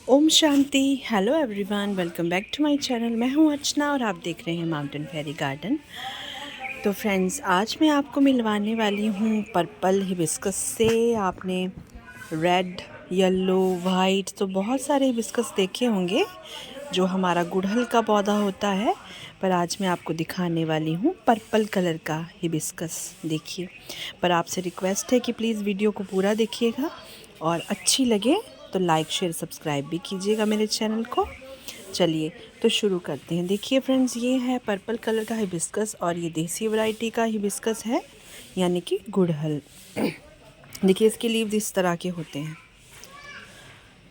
ओम शांति। Hello everyone, welcome back to my channel. मैं हूं अर्चना और आप देख रहे हैं माउंटेन फेरी गार्डन। तो फ्रेंड्स, आज मैं आपको मिलवाने वाली हूं पर्पल हिबिस्कस से। आपने रेड, येलो, वाइट तो बहुत सारे हिबिस्कस देखे होंगे जो हमारा गुड़हल का पौधा होता है, पर आज मैं आपको दिखाने वाली हूं पर्पल कलर का हिबिस्कस। देखिए, पर आपसे रिक्वेस्ट है कि प्लीज़ वीडियो को पूरा देखिएगा और अच्छी लगे तो लाइक शेयर सब्सक्राइब भी कीजिएगा मेरे चैनल को। चलिए तो शुरू करते हैं। देखिए फ्रेंड्स, ये है पर्पल कलर का हिबिस्कस और ये देसी वैरायटी का हिबिस्कस है, यानी कि गुड़हल। देखिए, इसके लीव्स इस तरह के होते हैं,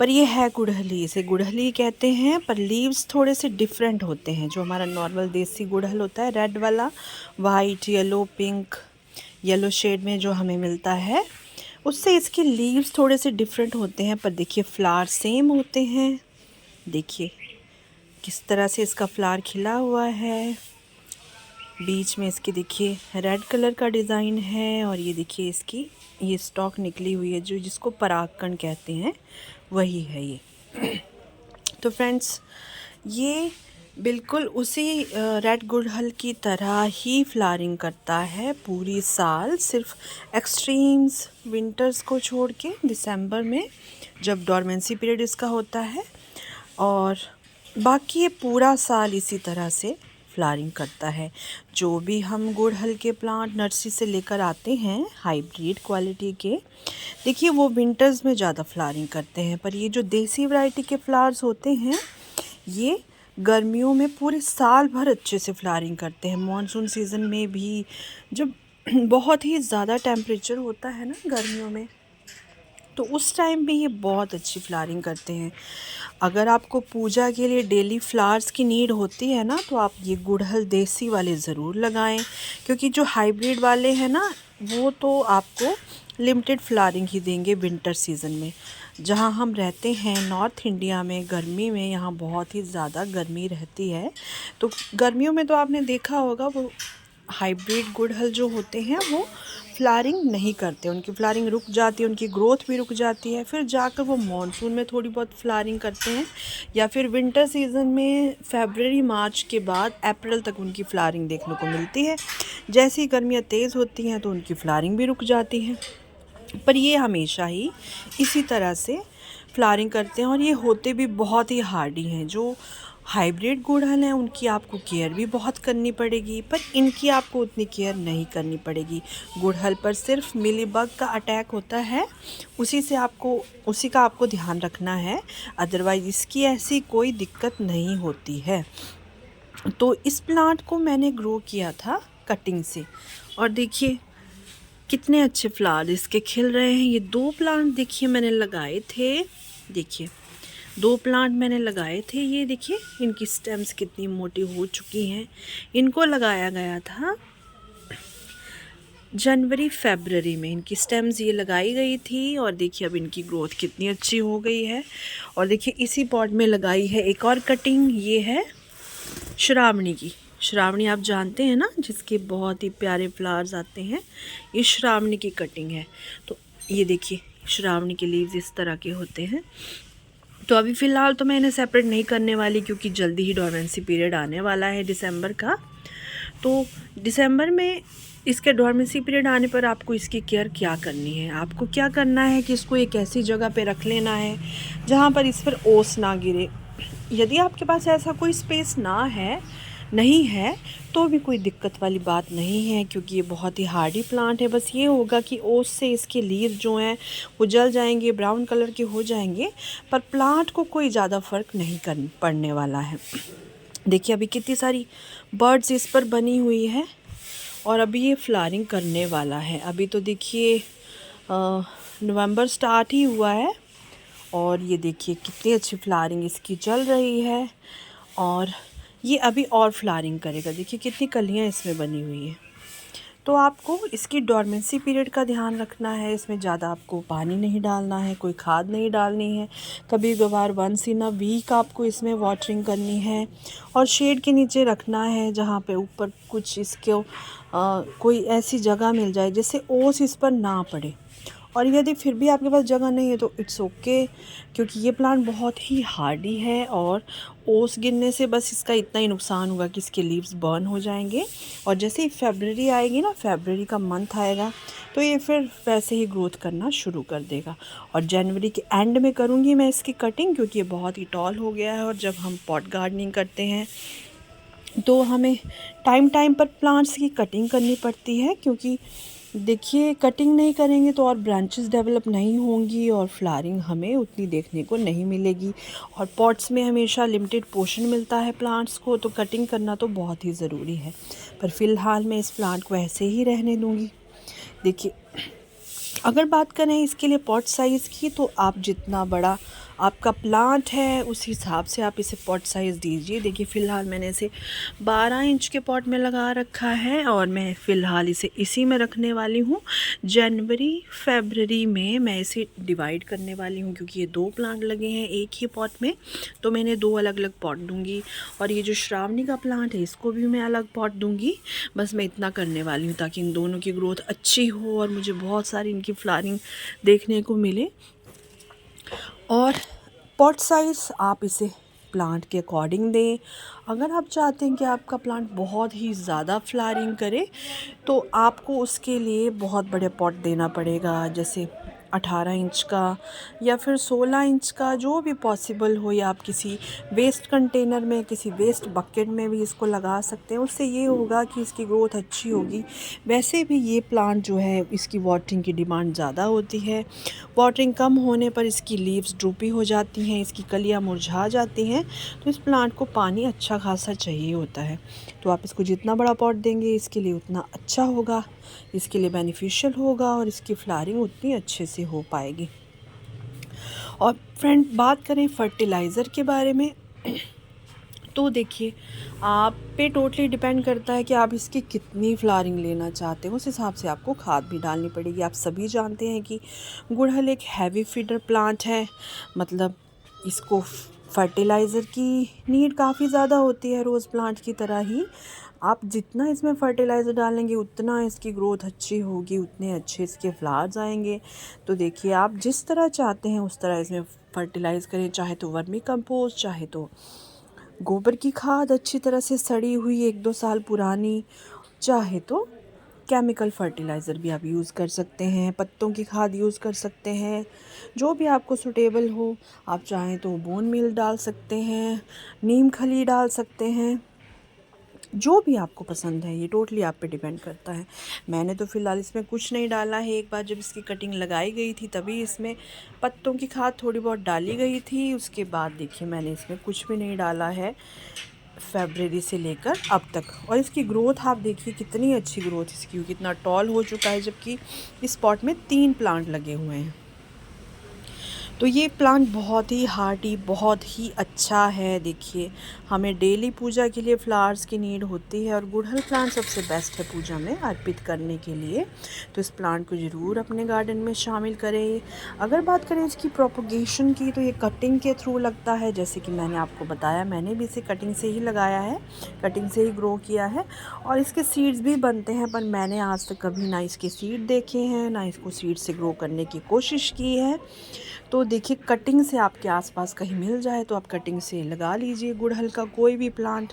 पर ये है गुड़हली, इसे गुड़हली कहते हैं। पर लीव्स थोड़े से डिफरेंट होते हैं। जो हमारा नॉर्मल देसी गुड़हल होता है रेड वाला, white, yellow, pink, yellow shade में जो हमें मिलता है, उससे इसके लीव्स थोड़े से डिफरेंट होते हैं। पर देखिए, फ्लावर सेम होते हैं। देखिए किस तरह से इसका फ्लावर खिला हुआ है। बीच में इसके देखिए रेड कलर का डिज़ाइन है और ये देखिए इसकी ये स्टॉक निकली हुई है, जो जिसको परागकण कहते हैं, वही है ये। तो फ्रेंड्स, ये बिल्कुल उसी रेड गुड़हल की तरह ही फ्लावरिंग करता है पूरी साल, सिर्फ एक्सट्रीम्स विंटर्स को छोड़ के, दिसंबर में जब डोरमेंसी पीरियड इसका होता है, और बाकी ये पूरा साल इसी तरह से फ्लावरिंग करता है। जो भी हम गुड़हल के प्लांट नर्सरी से लेकर आते हैं हाइब्रिड क्वालिटी के, देखिए वो विंटर्स में ज़्यादा फ्लावरिंग करते हैं। पर ये जो देसी वैरायटी के फ्लावर्स होते हैं, ये गर्मियों में पूरे साल भर अच्छे से फ्लावरिंग करते हैं। मॉनसून सीज़न में भी जब बहुत ही ज़्यादा टेम्परेचर होता है ना गर्मियों में, तो उस टाइम भी ये बहुत अच्छी फ्लावरिंग करते हैं। अगर आपको पूजा के लिए डेली फ्लावर्स की नीड होती है ना, तो आप ये गुड़हल देसी वाले ज़रूर लगाएं, क्योंकि जो हाइब्रिड वाले हैं ना, वो तो आपको लिमिटेड फ्लावरिंग ही देंगे विंटर सीज़न में। जहाँ हम रहते हैं नॉर्थ इंडिया में, गर्मी में यहाँ बहुत ही ज़्यादा गर्मी रहती है, तो गर्मियों में तो आपने देखा होगा वो हाइब्रिड गुड़हल जो होते हैं वो फ्लावरिंग नहीं करते, उनकी फ्लावरिंग रुक जाती है, उनकी ग्रोथ भी रुक जाती है। फिर जाकर वो मॉनसून में थोड़ी बहुत फ्लावरिंग करते हैं, या फिर विंटर सीज़न में फरवरी मार्च के बाद अप्रैल तक उनकी फ्लावरिंग देखने को मिलती है। जैसे ही गर्मियाँ तेज़ होती हैं तो उनकी फ्लावरिंग भी रुक जाती है। पर ये हमेशा ही इसी तरह से फ्लावरिंग करते हैं और ये होते भी बहुत ही हार्डी हैं। जो हाइब्रिड गुड़हल हैं उनकी आपको केयर भी बहुत करनी पड़ेगी, पर इनकी आपको उतनी केयर नहीं करनी पड़ेगी। गुड़हल पर सिर्फ मिलीबग का अटैक होता है, उसी का आपको ध्यान रखना है, अदरवाइज़ इसकी ऐसी कोई दिक्कत नहीं होती है। तो इस प्लांट को मैंने ग्रो किया था कटिंग से, और देखिए कितने अच्छे फ्लावर इसके खिल रहे हैं। ये 2 प्लांट देखिए मैंने लगाए थे, देखिए 2 प्लांट मैंने लगाए थे। ये देखिए इनकी स्टेम्स कितनी मोटी हो चुकी हैं। इनको लगाया गया था जनवरी फरवरी में, इनकी स्टेम्स ये लगाई गई थी, और देखिए अब इनकी ग्रोथ कितनी अच्छी हो गई है। और देखिए इसी पॉट में लगाई है एक और कटिंग, ये है श्रावणी की। श्रावणी आप जानते हैं ना, जिसके बहुत ही प्यारे फ्लावर्स आते हैं, ये श्रावणी की कटिंग है। तो ये देखिए श्रावणी के लीव्स इस तरह के होते हैं। तो अभी फ़िलहाल तो मैं इन्हें सेपरेट नहीं करने वाली, क्योंकि जल्दी ही डोरमेंसी पीरियड आने वाला है दिसंबर का। तो दिसंबर में इसके डोरमेंसी पीरियड आने पर आपको इसकी केयर क्या करनी है, आपको क्या करना है कि इसको एक ऐसी जगह पे रख लेना है जहाँ पर इस पर ओस ना गिरे। यदि आपके पास ऐसा कोई स्पेस नहीं है तो भी कोई दिक्कत वाली बात नहीं है, क्योंकि ये बहुत ही हार्डी प्लांट है। बस ये होगा कि ओस से इसके लीव्स जो हैं वो जल जाएंगे, ब्राउन कलर के हो जाएंगे, पर प्लांट को कोई ज़्यादा फ़र्क नहीं पड़ने वाला है। देखिए अभी कितनी सारी बर्ड्स इस पर बनी हुई है, और अभी ये फ्लावरिंग करने वाला है। अभी तो देखिए नवंबर स्टार्ट ही हुआ है, और ये देखिए कितनी अच्छी फ्लावरिंग इसकी चल रही है, और ये अभी और फ्लावरिंग करेगा। देखिए कितनी कलियां इसमें बनी हुई है। तो आपको इसकी डोरमेंसी पीरियड का ध्यान रखना है। इसमें ज़्यादा आपको पानी नहीं डालना है, कोई खाद नहीं डालनी है। कभी कभार वंस इन अ वीक आपको इसमें वाटरिंग करनी है, और शेड के नीचे रखना है जहाँ पे ऊपर कुछ इसको कोई ऐसी जगह मिल जाए जिससे ओस इस पर ना पड़े। और यदि फिर भी आपके पास जगह नहीं है तो इट्स ओके, क्योंकि ये प्लांट बहुत ही हार्डी है और ओस गिरने से बस इसका इतना ही नुकसान होगा कि इसके लीव्स बर्न हो जाएंगे। और जैसे ही फरवरी आएगी ना, फरवरी का मंथ आएगा, तो ये फिर वैसे ही ग्रोथ करना शुरू कर देगा। और जनवरी के एंड में करूँगी मैं इसकी कटिंग, क्योंकि ये बहुत ही टॉल हो गया है। और जब हम पॉट गार्डनिंग करते हैं तो हमें टाइम टाइम पर प्लांट्स की कटिंग करनी पड़ती है, क्योंकि देखिए कटिंग नहीं करेंगे तो और ब्रांचेस डेवलप नहीं होंगी और फ्लावरिंग हमें उतनी देखने को नहीं मिलेगी। और पॉट्स में हमेशा लिमिटेड पोर्शन मिलता है प्लांट्स को, तो कटिंग करना तो बहुत ही ज़रूरी है। पर फ़िलहाल मैं इस प्लांट को ऐसे ही रहने दूँगी। देखिए, अगर बात करें इसके लिए पॉट साइज़ की, तो आप जितना बड़ा आपका प्लांट है उस हिसाब से आप इसे पॉट साइज़ दीजिए। देखिए फ़िलहाल मैंने इसे 12 इंच के पॉट में लगा रखा है और मैं फ़िलहाल इसे इसी में रखने वाली हूँ। जनवरी फरवरी में मैं इसे डिवाइड करने वाली हूँ, क्योंकि ये 2 प्लांट लगे हैं एक ही पॉट में, तो मैं इन्हें 2 अलग अलग पॉट दूँगी। और ये जो श्रावणी का प्लांट है इसको भी मैं अलग पॉट दूँगी। बस मैं इतना करने वाली हूँ ताकि इन दोनों की ग्रोथ अच्छी हो और मुझे बहुत सारी इनकी फ्लावरिंग देखने को मिले। और पॉट साइज़ आप इसे प्लांट के अकॉर्डिंग दें। अगर आप चाहते हैं कि आपका प्लांट बहुत ही ज़्यादा फ्लावरिंग करे, तो आपको उसके लिए बहुत बड़े पॉट देना पड़ेगा, जैसे 18 इंच का या फिर 16 इंच का, जो भी पॉसिबल हो। या आप किसी वेस्ट कंटेनर में, किसी वेस्ट बकेट में भी इसको लगा सकते हैं। उससे ये होगा कि इसकी ग्रोथ अच्छी होगी। वैसे भी ये प्लांट जो है इसकी वाटरिंग की डिमांड ज़्यादा होती है। वाटरिंग कम होने पर इसकी लीव्स ड्रूपी हो जाती हैं, इसकी कलियाँ मुरझा जाती हैं। तो इस प्लांट को पानी अच्छा खासा चाहिए होता है। तो आप इसको जितना बड़ा पॉट देंगे इसके लिए उतना अच्छा होगा, इसके लिए बेनिफिशियल होगा और इसकी फ्लावरिंग उतनी अच्छे से हो पाएगी। और फ्रेंड, बात करें फर्टिलाइज़र के बारे में, तो देखिए आप पे टोटली डिपेंड करता है कि आप इसकी कितनी फ्लावरिंग लेना चाहते हो। उस हिसाब से आपको खाद भी डालनी पड़ेगी। आप सभी जानते हैं कि गुड़हल एक हैवी फीडर प्लांट है, मतलब इसको फर्टिलाइज़र की नीड काफ़ी ज़्यादा होती है, रोज़ प्लांट की तरह ही। आप जितना इसमें फर्टिलाइज़र डालेंगे उतना इसकी ग्रोथ अच्छी होगी, उतने अच्छे इसके फ्लावर्स आएंगे। तो देखिए आप जिस तरह चाहते हैं उस तरह इसमें फर्टिलाइज़ करें, चाहे तो वर्मी कंपोस्ट, चाहे तो गोबर की खाद अच्छी तरह से सड़ी हुई 1-2 साल पुरानी, चाहे तो केमिकल फर्टिलाइज़र भी आप यूज़ कर सकते हैं, पत्तों की खाद यूज़ कर सकते हैं, जो भी आपको सूटेबल हो। आप चाहें तो बोन मील डाल सकते हैं, नीम खली डाल सकते हैं, जो भी आपको पसंद है। ये टोटली आप पे डिपेंड करता है। मैंने तो फ़िलहाल इसमें कुछ नहीं डाला है। एक बार जब इसकी कटिंग लगाई गई थी तभी इसमें पत्तों की खाद थोड़ी बहुत डाली गई थी। उसके बाद देखिए मैंने इसमें कुछ भी नहीं डाला है फरवरी से लेकर अब तक। और इसकी ग्रोथ आप देखिए कितनी अच्छी ग्रोथ इसकी, कितना टॉल हो चुका है, जबकि इस पॉट में 3 प्लांट लगे हुए हैं। तो ये प्लांट बहुत ही हार्डी, बहुत ही अच्छा है। देखिए हमें डेली पूजा के लिए फ्लावर्स की नीड होती है और गुड़हल प्लांट सबसे बेस्ट है पूजा में अर्पित करने के लिए। तो इस प्लांट को ज़रूर अपने गार्डन में शामिल करें। अगर बात करें इसकी प्रोपगेशन की, तो ये कटिंग के थ्रू लगता है। जैसे कि मैंने आपको बताया, मैंने भी इसे कटिंग से ही लगाया है, कटिंग से ही ग्रो किया है। और इसके सीड्स भी बनते हैं, पर मैंने आज तक कभी ना इसके सीड देखे हैं, ना इसको सीड से ग्रो करने की कोशिश की है। तो देखिए कटिंग से आपके आसपास कहीं मिल जाए तो आप कटिंग से लगा लीजिए गुड़हल का कोई भी plant.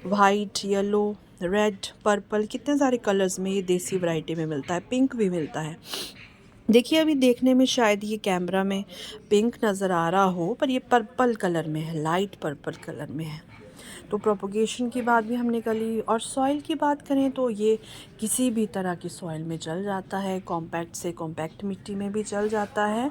White, yellow, red, purple, कितने सारे कलर्स में ये देसी वैरायटी में मिलता है, पिंक भी मिलता है। देखिए अभी देखने में शायद ये कैमरा में पिंक नज़र आ रहा हो, पर ये पर्पल कलर में है, लाइट पर्पल कलर में है। तो प्रोपगेशन की बात भी हमने कर ली। और सॉइल की बात करें तो ये किसी भी तरह की सॉइल में चल जाता है, कॉम्पैक्ट से कॉम्पैक्ट मिट्टी में भी चल जाता है,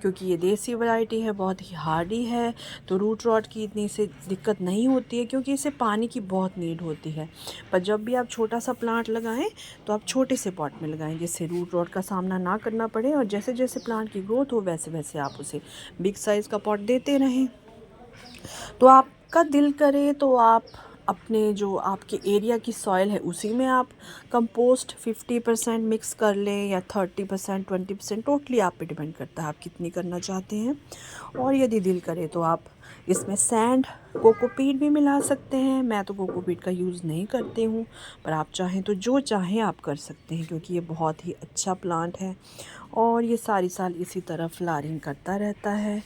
क्योंकि ये देसी वैरायटी है, बहुत ही हार्डी है। तो रूट रॉट की इतनी से दिक्कत नहीं होती है, क्योंकि इसे पानी की बहुत नीड होती है। पर जब भी आप छोटा सा प्लांट लगाएं तो आप छोटे से पॉट में लगाएं, जिससे रूट रॉट का सामना ना करना पड़े। और जैसे जैसे प्लांट की ग्रोथ हो वैसे वैसे आप उसे बिग साइज़ का पॉट देते रहें। तो आपका दिल करे तो आप अपने जो आपके एरिया की सॉइल है उसी में आप कंपोस्ट 50% मिक्स कर लें, या 30%, 20%, टोटली आप पे डिपेंड करता है आप कितनी करना चाहते हैं। और यदि दिल करे तो आप इसमें सैंड कोकोपीट भी मिला सकते हैं। मैं तो कोकोपीट का यूज़ नहीं करती हूँ, पर आप चाहें तो जो चाहें आप कर सकते हैं, क्योंकि ये बहुत ही अच्छा प्लांट है और ये सारी साल इसी तरह फ्लावरिंग करता रहता है।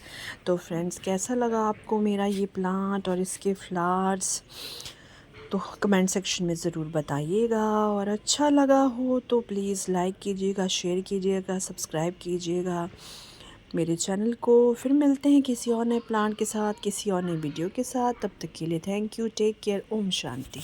तो फ्रेंड्स, कैसा लगा आपको मेरा ये प्लांट और इसके फ्लावर्स, तो कमेंट सेक्शन में ज़रूर बताइएगा। और अच्छा लगा हो तो प्लीज़ लाइक कीजिएगा, शेयर कीजिएगा, सब्सक्राइब कीजिएगा मेरे चैनल को। फिर मिलते हैं किसी और नए प्लांट के साथ, किसी और नई वीडियो के साथ। तब तक के लिए थैंक यू, टेक केयर, ओम शांति।